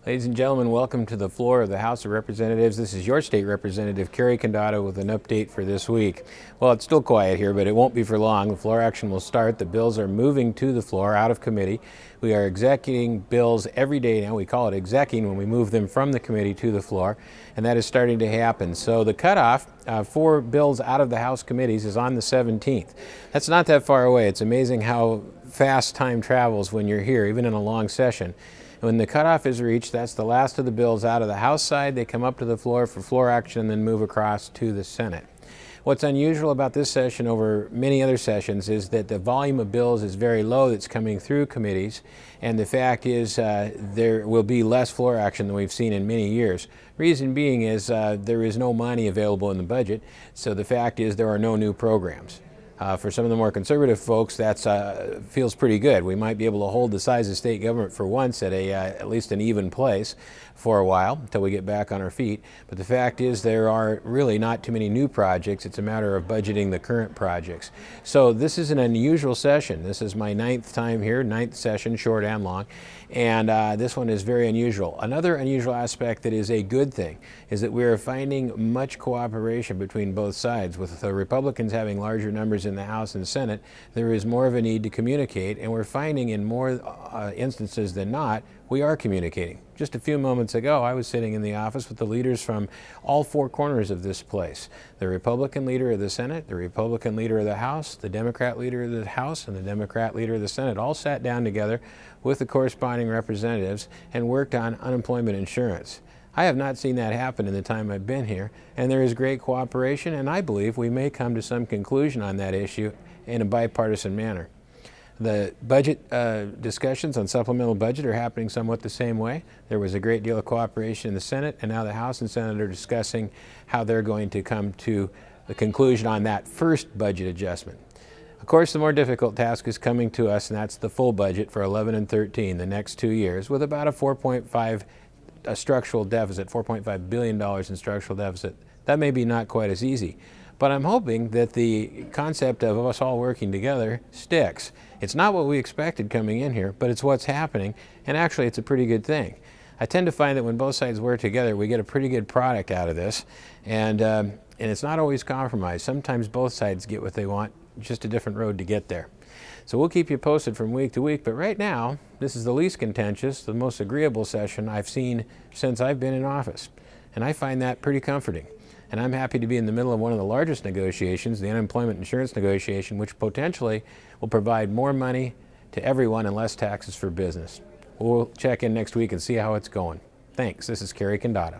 Ladies and gentlemen, welcome to the floor of the House of Representatives. This is your state representative, Kerry Condotta, with an update for this week. Well, it's still quiet here, but it won't be for long. The floor action will start. The bills are moving to the floor out of committee. We are executing bills every day now. We call it executing when we move them from the committee to the floor, and that is starting to happen. So the cutoff for bills out of the House committees is on the 17th. That's not that far away. It's amazing how fast time travels when you're here, even in a long session. When the cutoff is reached, that's the last of the bills out of the House side. They come up to the floor for floor action and then move across to the Senate. What's unusual about this session over many other sessions is that the volume of bills is very low that's coming through committees, and the fact is there will be less floor action than we've seen in many years. Reason being is there is no money available in the budget, so the fact is there are no new programs. For some of the more conservative folks, that feels pretty good. We might be able to hold the size of state government for once at at least an even place for a while until we get back on our feet. But the fact is there are really not too many new projects. It's a matter of budgeting the current projects. So this is an unusual session. This is my 9th time here, 9th session, short and long. And this one is very unusual. Another unusual aspect that is a good thing is that we are finding much cooperation between both sides. With the Republicans having larger numbers in the House and Senate, there is more of a need to communicate, and we're finding in more instances than not, we are communicating. Just a few moments ago, I was sitting in the office with the leaders from all four corners of this place. The Republican leader of the Senate, the Republican leader of the House, the Democrat leader of the House, and the Democrat leader of the Senate all sat down together with the corresponding representatives and worked on unemployment insurance. I have not seen that happen in the time I've been here, and there is great cooperation, and I believe we may come to some conclusion on that issue in a bipartisan manner. The budget discussions on supplemental budget are happening somewhat the same way. There was a great deal of cooperation in the Senate, and now the House and Senate are discussing how they're going to come to the conclusion on that first budget adjustment. Of course, the more difficult task is coming to us, and that's the full budget for 11 and 13, the next 2 years, with about a structural deficit, $4.5 billion in structural deficit. That may be not quite as easy, but I'm hoping that the concept of us all working together sticks. It's not what we expected coming in here, but it's what's happening, and actually it's a pretty good thing. I tend to find that when both sides work together, we get a pretty good product out of this, and it's not always compromise. Sometimes both sides get what they want, just a different road to get there. So we'll keep you posted from week to week, but right now, this is the least contentious, the most agreeable session I've seen since I've been in office, and I find that pretty comforting. And I'm happy to be in the middle of one of the largest negotiations, the unemployment insurance negotiation, which potentially will provide more money to everyone and less taxes for business. We'll check in next week and see how it's going. Thanks. This is Kerry Condotta.